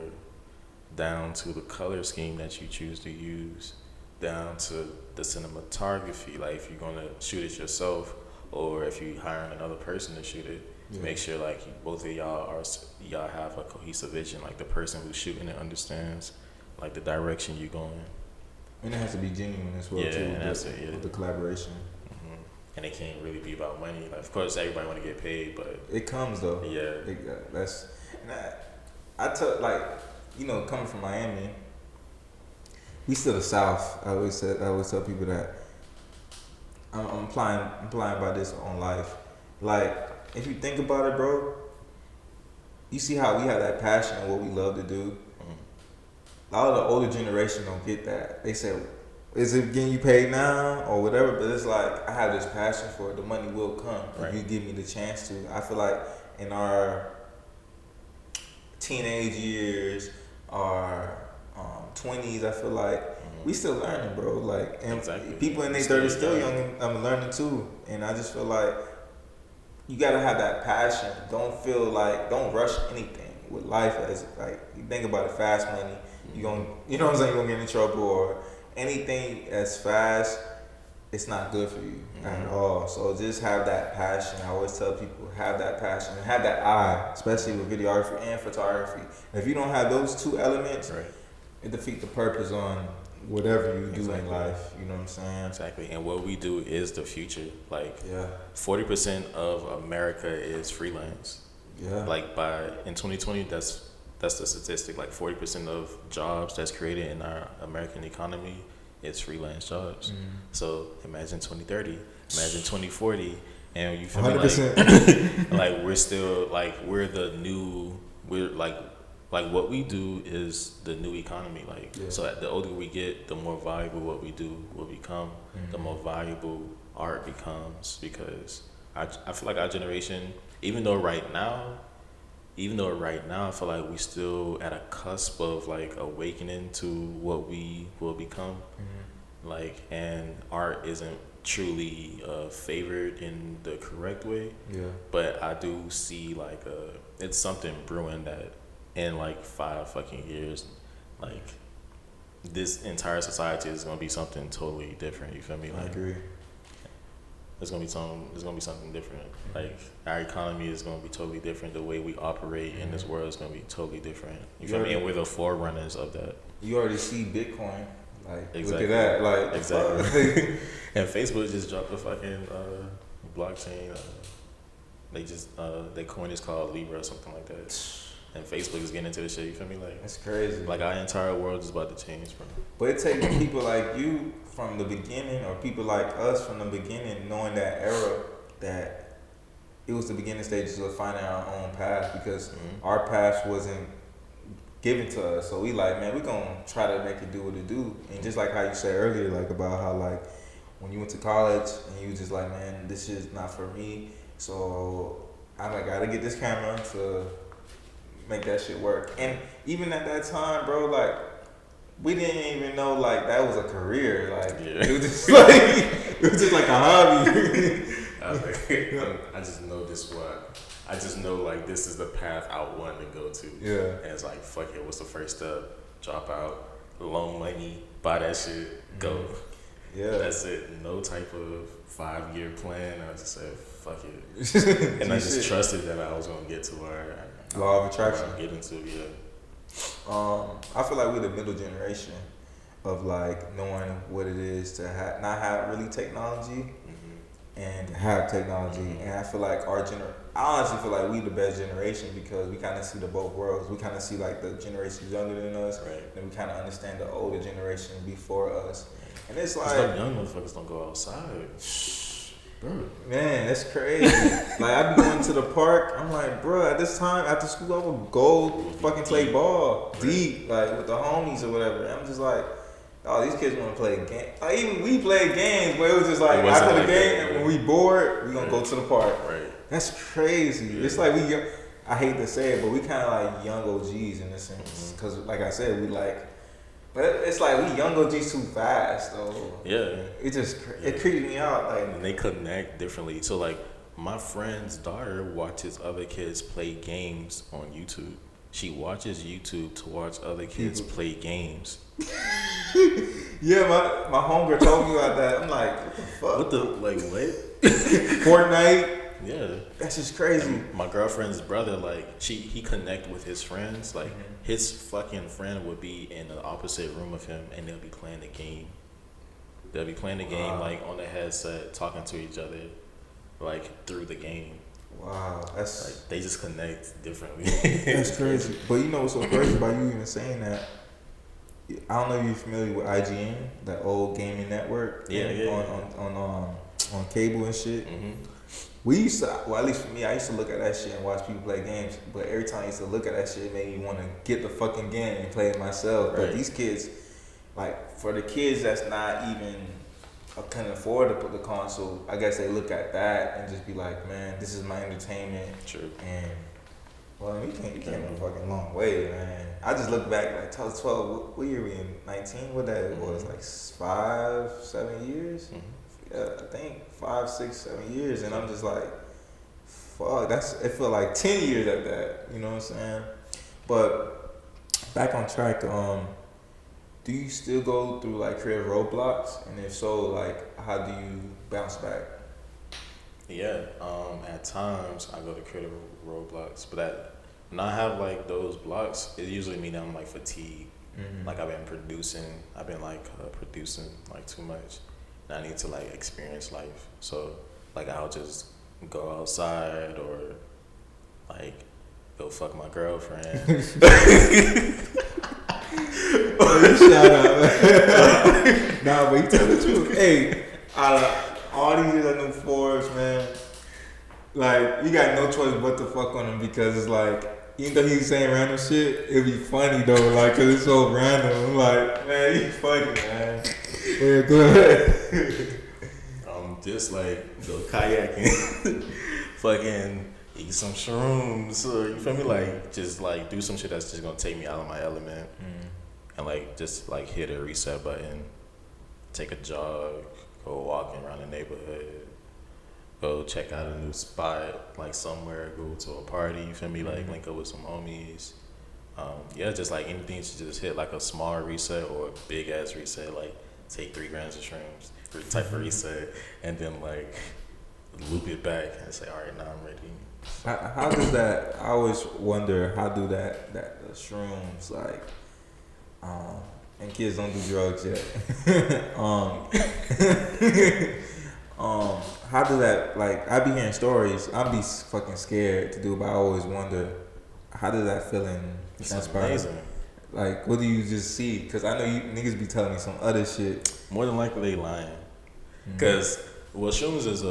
down to the color scheme that you choose to use, down to the cinematography. Like if you're gonna shoot it yourself, or if you're hiring another person to shoot it, make sure like both of y'all have a cohesive vision. Like the person who's shooting it understands like the direction you're going. And it has to be genuine as well too. With the collaboration. And it can't really be about money. Like, of course, everybody want to get paid, but it comes though. Yeah. I tell, like, you know, coming from Miami, we still the South. I always tell people that I'm applying by this on life. Like, if you think about it, bro, you see how we have that passion and what we love to do. A lot of the older generation don't get that. They say, is it getting you paid now or whatever? But it's like, I have this passion for it. The money will come if you give me the chance to. I feel like in our teenage years, our 20s, I feel like we still learning, bro. Like, and people in their 30s still young and I'm learning too. And I just feel like you gotta have that passion. Don't rush anything with life. As like, you think about it, fast money. You know what I'm saying? You're gonna get in trouble or anything as fast. It's not good for you at all. So just have that passion. I always tell people, have that passion and have that eye, especially with videography and photography. If you don't have those two elements, it defeats the purpose on whatever you do in life. You know what I'm saying? Exactly. And what we do is the future. Like 40% of America is freelance. Yeah. Like in 2020, that's the statistic. Like 40% of jobs that's created in our American economy is freelance jobs. So imagine 2030, imagine 2040, and you feel 100%. Like we're still like we're like what we do is the new economy. Like so, the older we get, the more valuable what we do will become. The more valuable art becomes because I feel like our generation, even though right now, I feel like we still at a cusp of like awakening to what we will become. Like, and art isn't truly favored in the correct way. Yeah. But I do see like it's something brewing that in like 5 fucking years, like this entire society is gonna be something totally different. You feel me? Like, I agree. There's gonna be something different. Like our economy is gonna be totally different. The way we operate in this world is gonna be totally different. You feel me? And we're the forerunners of that. You already see Bitcoin. Like, Exactly. look at that. Like, Exactly. And Facebook just dropped the fucking blockchain. They just their coin is called Libra or something like that. And Facebook is getting into this shit. You feel me? Like, that's crazy. like our entire world is about to change, bro. But it takes people like you from the beginning, or people like us from the beginning, knowing that era, that it was the beginning stages of finding our own path, because our path wasn't given to us. So we like, man, we gonna try to make it do what it do. And just like how you said earlier, like about how like when you went to college and you was just like, man, this shit's not for me. So I like gotta get this camera to make that shit work. And even at that time, bro, like we didn't even know like that was a career. Like it was just like it was just like a hobby. I was like, I just know this what. I just know like this is the path I want to go to. Yeah. And it's like, fuck it, what's the first step? Drop out, loan money, buy that shit, go. Yeah. That's it. No type of 5-year plan. I just said, fuck it. And I just trusted that I was gonna get to where Law of attraction. I'm getting to, yeah. I feel like we're the middle generation of like knowing what it is to not have really technology and to have technology. And I feel like I honestly feel like we the best generation, because we kind of see the both worlds. We kind of see like the generations younger than us, Right. and we kind of understand the older generation before us. And it's like, some young motherfuckers don't go outside. Bro. Man, that's crazy. Like, I be going to the park. I'm like, bro, at this time, after school, I would go fucking play ball deep, like with the homies or whatever. And I'm just like, oh, these kids want to play games. Like, even we played games, but it was just like, after the game, when we bored, we going to go to the park. Right. That's crazy. Yeah. It's like I hate to say it, but we kind of like young OGs in a sense. Because, like I said, we like, but it's like we young OGs too fast, though. Yeah. It just, it creeps me out. Like, and they connect differently. So, like, my friend's daughter watches other kids play games on YouTube. She watches YouTube to watch other kids play games. Yeah, my homegirl told me about that. I'm like, what the fuck? What? Fortnite? Yeah. That's just crazy. And my girlfriend's brother, like, he connect with his friends. Like, his fucking friend would be in the opposite room of him, and they'll be playing the game. They'll be playing the game, like, on the headset, talking to each other, like, through the game. Wow, that's like, they just connect differently. That's crazy. But you know what's so crazy about you even saying that? I don't know if you're familiar with IGN, that old gaming network. On cable and shit. We used to, well, at least for me, I used to look at that shit and watch people play games. But every time I used to look at that shit, it made me want to get the fucking game and play it myself. Right. But these kids, like, for the kids that's not even can afford to put the console, I guess they look at that and just be like, man, this is my entertainment. True. And, well, you came a fucking long way, man. I just look back, like, 12, what year we in? 19? What that was, like 5, 7 years? Yeah, I think 5, 6, 7 years, and I'm just like, fuck, it felt like 10 years at that, you know what I'm saying? But back on track, do you still go through like creative roadblocks? And if so, like, how do you bounce back? Yeah, at times I go to creative roadblocks, but when I have like those blocks, it usually means I'm like fatigued. Like I've been producing like too much. I need to like experience life, so like I'll just go outside or like go fuck my girlfriend. Shout out, man. Nah, but you tell the truth. Hey, all these years I knew Forbes, man. Like, you got no choice but to fuck on him, because it's like, even though he's saying random shit, it'd be funny though, like, cause it's so random. I'm like, man, you funny, man. Yeah, go ahead. just like go kayaking, fucking eat some shrooms, or you feel me? Like just like do some shit that's just gonna take me out of my element, and like just like hit a reset button, take a jog, go walking around the neighborhood, go check out a new spot, like somewhere, go to a party. You feel me? Like link up with some homies. Yeah, just like anything to just hit like a small reset or a big ass reset, like take 3 grams of shrooms, type of reset, and then like loop it back and say, all right, now I'm ready. How does that? I always wonder how do that the shrooms like, and kids don't do drugs yet. How do that like? I be hearing stories. I be fucking scared to do, but I always wonder how does that feeling transpire? Amazing. Like, what do you just see? Because I know you niggas be telling me some other shit. More than likely they lying, because shrooms is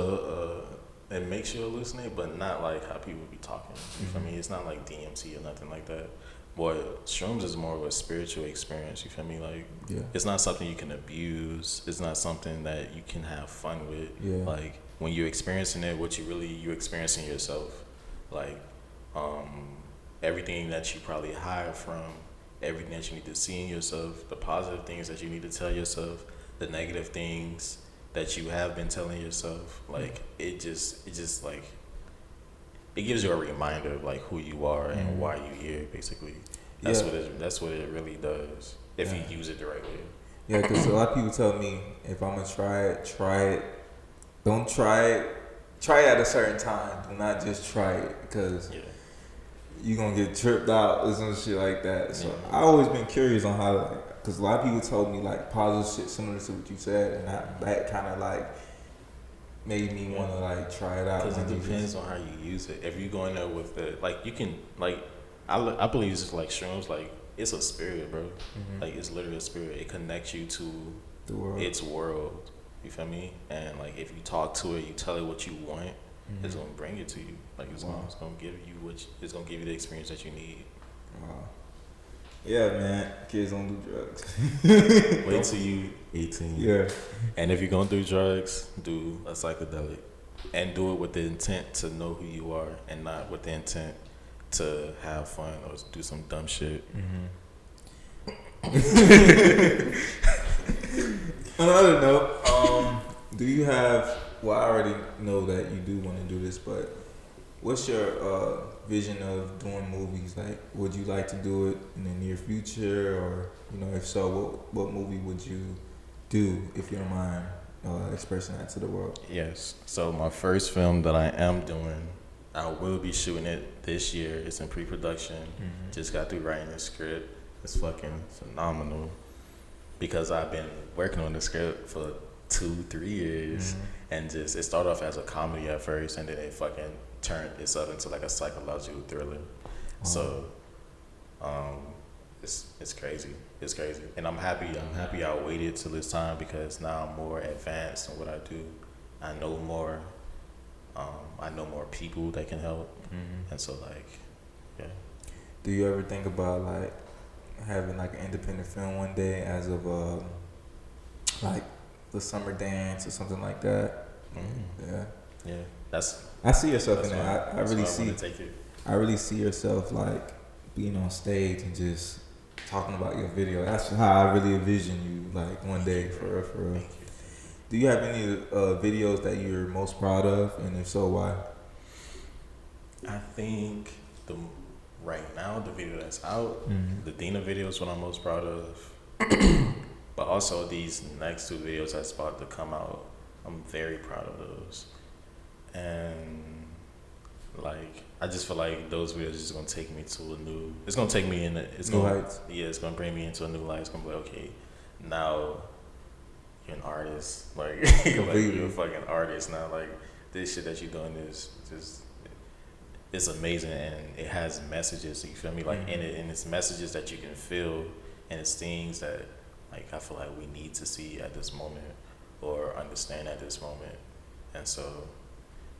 it makes you hallucinate, but not like how people be talking. You feel me? It's not like DMT or nothing like that. But shrooms is more of a spiritual experience. You feel me? Like, it's not something you can abuse. It's not something that you can have fun with. Yeah. Like when you're experiencing it, you're experiencing yourself. Like, everything that you probably hide from, everything that you need to see in yourself, the positive things that you need to tell yourself, the negative things that you have been telling yourself. Like it just like it gives you a reminder of like who you are and why you're here. Basically, that's what it really does if you use it the right way. Yeah, because a lot of people tell me if I'm gonna try it. Don't try it. Try it at a certain time. Do not just try it because you're gonna get tripped out or some shit like that. So I always been curious on how, like, because a lot of people told me like positive shit similar to what you said, and that kind of like made me want to like try it out. Because it depends on how you use it. If you go in there with it, like you can like I believe it's like shrooms, like it's a spirit, bro. Like it's literally a spirit. It connects you to the world. Its world. You feel me? And like if you talk to it, you tell it what you want, it's gonna bring it to you. Like it's gonna give you it's gonna give you the experience that you need. Wow. Yeah, man. Kids don't do drugs. Wait till you 18. Yeah. And if you're gonna do drugs, do a psychedelic, and do it with the intent to know who you are, and not with the intent to have fun or do some dumb shit. On another note, do you have? Well, I already know that you do want to do this, but what's your vision of doing movies? Like, would you like to do it in the near future, or if so, what movie would you do if you don't mind expressing that to the world? Yes. So my first film that I am doing, I will be shooting it this year. It's in pre-production. Just got through writing the script. It's fucking phenomenal because I've been working on the script for 2-3 years, and it started off as a comedy at first, and then it fucking turned itself into like a psychological thriller. So, it's crazy. It's crazy, and I'm happy I waited till this time because now I'm more advanced in what I do. I know more. I know more people that can help, and so like, yeah. Do you ever think about like having like an independent film one day, as of like the Summer Dance or something like that? Yeah. I see yourself in that. I really see yourself like being on stage and just talking about your video. That's how I really envision you, like one day, for real. Do you have any videos that you're most proud of, and if so, why? I think right now the video that's out, the Dina video is what I'm most proud of. But also these next 2 videos that's about to come out, I'm very proud of those. And like I just feel like those videos is gonna take me to it's gonna take me in new heights. Yeah, it's gonna bring me into a new light. It's gonna be like, okay, now you're an artist. Like, you're a fucking artist now. Like this shit that you're doing is just it's amazing, and it has messages. You feel me? Like in it, and it's messages that you can feel, and it's things that like I feel like we need to see at this moment or understand at this moment. And so,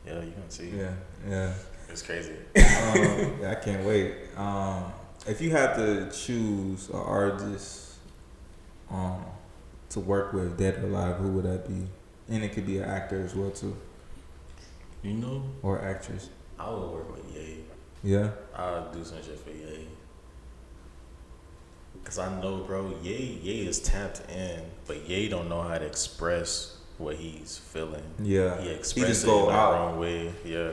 yeah, you're gonna see. Yeah. It's crazy. I can't wait. If you had to choose an artist to work with, dead or alive, who would that be and it could be an actor as well too, You know, or actress. I would work with Ye. Yeah. I'll do some shit for Ye. Cause I know, bro, Ye is tapped in, but Ye don't know how to express what he's feeling. Yeah. He He expresses just it go in the out. wrong way. Yeah.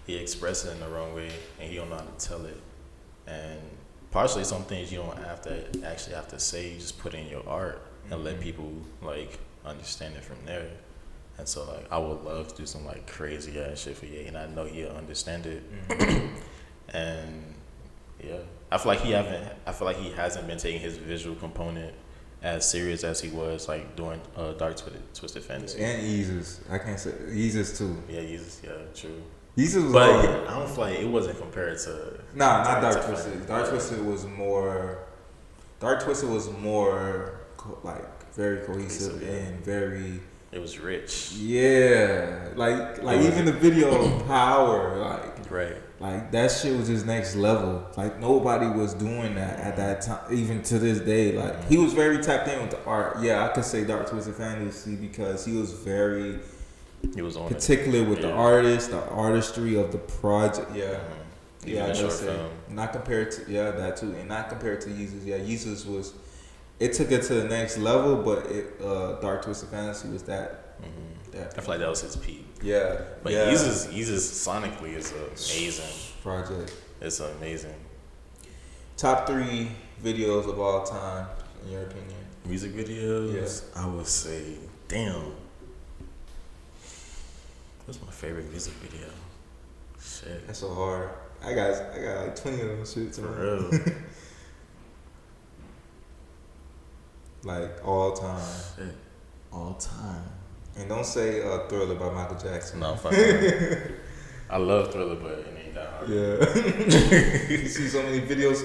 He expresses it in the wrong way, and he don't know how to tell it. And partially, some things you don't actually have to say. You just put in your art and let people like understand it from there. And so, like, I would love to do some like crazy ass shit for Ye, and I know he'll understand it. And yeah, I feel like he hasn't been taking his visual component as serious as he was like doing Dark Twisted Fantasy. And Yeezus. I can't say Yeezus too. Yeah, he's true. Yeezus was But hard. I don't feel like it wasn't compared to. Nah, not Dark to Twisted. Dark Twisted was more. Dark Twisted was more like very cohesive Yeah. and very. It was rich. Yeah, like even the video power, Right. like that shit was just next level. Like nobody was doing that at that time, even to this day. Like he was very tapped in with the art. Yeah, I could say Dark Twisted Fantasy because he was very on particular with the artist, the artistry of the project. Yeah. Mm-hmm. Yeah, I short say film. not compared to that too, and not compared to Yeezus. Yeah, Yeezus was. It took it to the next level, but Dark Twisted Fantasy was that. Mm-hmm. That I feel like that was his peak. Yeah, But yeah. Yeezus sonically is amazing. Project. It's amazing. Top 3 videos of all time, in your opinion? Music videos. Yeah. I would say, damn. What's my favorite music video? Shit. That's so hard. I got like 20 of them shits. For real. Like all time. Shit. All time. And don't say Thriller by Michael Jackson. No, fuck no. I love Thriller, but it ain't that hard. Yeah. You see so many videos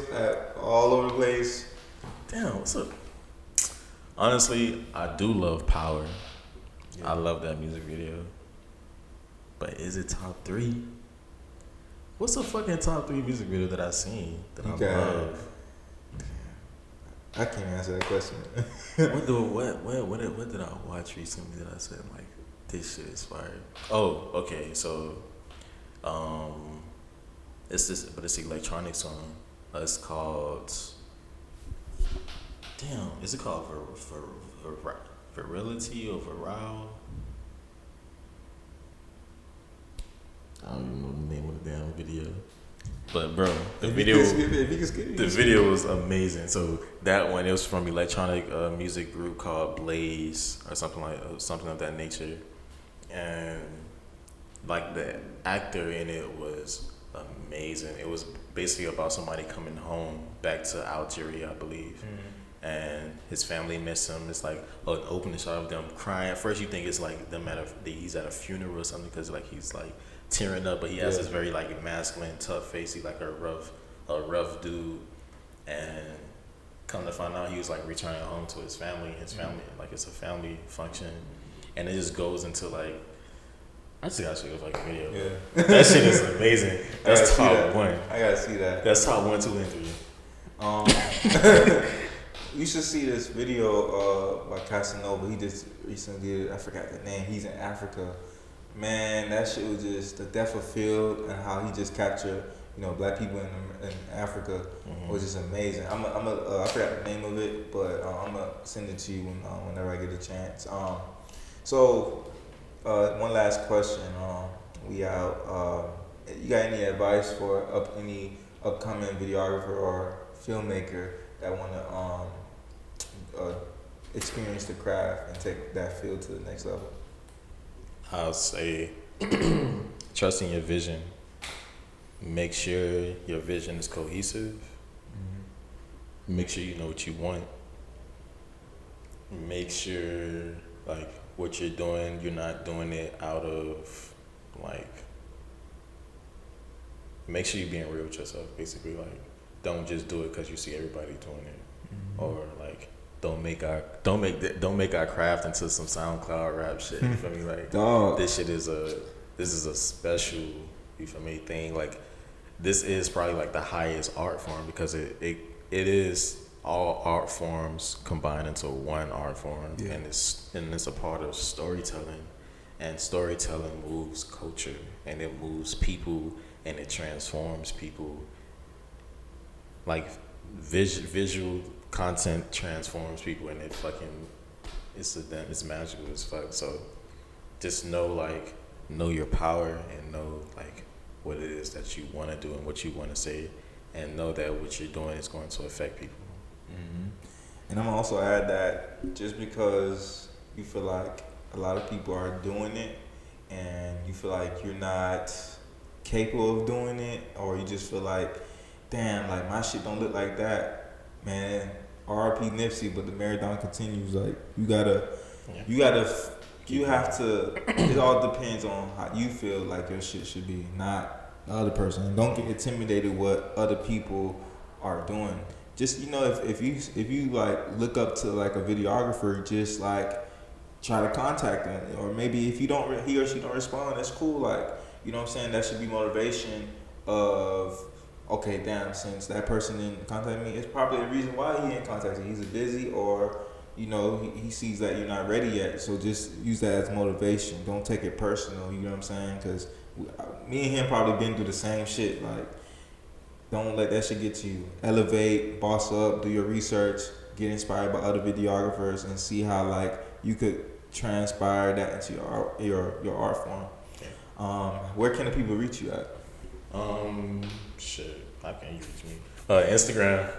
all over the place. Damn, what's up? Honestly, I do love Power. Yeah. I love that music video. But is it top 3? What's the fucking top 3 music video that I seen that I love? I can't answer that question. What did I watch recently that I said like this shit is fire? Oh, okay, so it's an electronic song. It's called is it called Virility or Viral? I don't even know the name of the damn video. But bro, the video was amazing. So that one, it was from electronic music group called Blaze or something of that nature, and like the actor in it was amazing. It was basically about somebody coming home back to Algeria, I believe, and his family missed him. It's like an opening shot of them crying. At first, you think it's like them he's at a funeral or something because like he's like tearing up, but he has this very like masculine, tough face. He's like a rough dude, and come to find out he was like returning home to his family. His family, like it's a family function, and it just goes into like I just gotta show you a fucking video. Yeah, that shit is amazing. That's top 1. I gotta see that. That's top 1, 2, and 3. You should see this video by Casanova. He just recently did. I forgot the name. He's in Africa. Man, that shit was just the depth of field and how he just captured, black people in Africa was just amazing. I forgot the name of it, but I'm gonna send it to you whenever I get a chance. So one last question. We out. You got any advice for any upcoming videographer or filmmaker that want to experience the craft and take that field to the next level? I'll say trust in your vision. Make sure your vision is cohesive. Make sure you know what you want. Make sure like what you're doing, you're not doing it out of like. Make sure you're being real with yourself. Basically, like don't just do it because you see everybody doing it, or like. Don't make our craft into some SoundCloud rap shit. You feel me? Like this is a special, you feel me, thing. Like this is probably like the highest art form because it is all art forms combined into one art form, Yeah. and it's a part of storytelling, and storytelling moves culture, and it moves people, and it transforms people. Like visual content transforms people, and it's magical as fuck. So just know your power, and know like what it is that you want to do and what you want to say, and know that what you're doing is going to affect people. Mm-hmm. And I'm gonna also add that just because you feel like a lot of people are doing it, and you feel like you're not capable of doing it, or you just feel like, damn, like my shit don't look like that, man. R.I.P. Nipsey, but the marathon continues. Like you have to. It all depends on how you feel like your shit should be, not the other person. And don't get intimidated what other people are doing. Just if you like look up to like a videographer, just like try to contact them, or maybe if he or she don't respond, that's cool. Like what I'm saying, that should be motivation of, okay, damn, since that person didn't contact me, it's probably a reason why he didn't contact you. He's busy, or he sees that you're not ready yet. So just use that as motivation. Don't take it personal. You know what I'm saying? Because me and him probably been through the same shit. Like, don't let that shit get to you. Elevate, boss up, do your research, get inspired by other videographers, and see how like you could transpire that into your art form. Where can the people reach you at? Shit, how can you reach me? Instagram.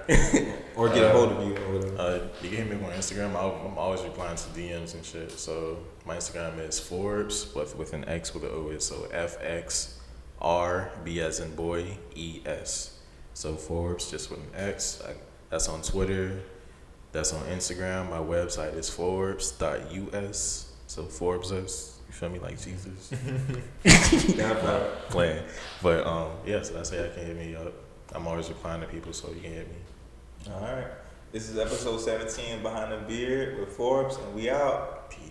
Or get a hold of you or whatever. You can hit me on Instagram. I'm always replying to DMs and shit. So my Instagram is Fxrbes, but with an X with an O. So Fxrbes, as in boy, ES. So Fxrbes just with an X. That's on Twitter. That's on Instagram. My website is Fxrbes.us. So Forbes us. You feel me, like Jesus? Playing. But so that's how you can hit me up. I'm always replying to people, so you can hit me. All right. This is episode 17 Behind the Beard with Fxrbes, and we out. Peace.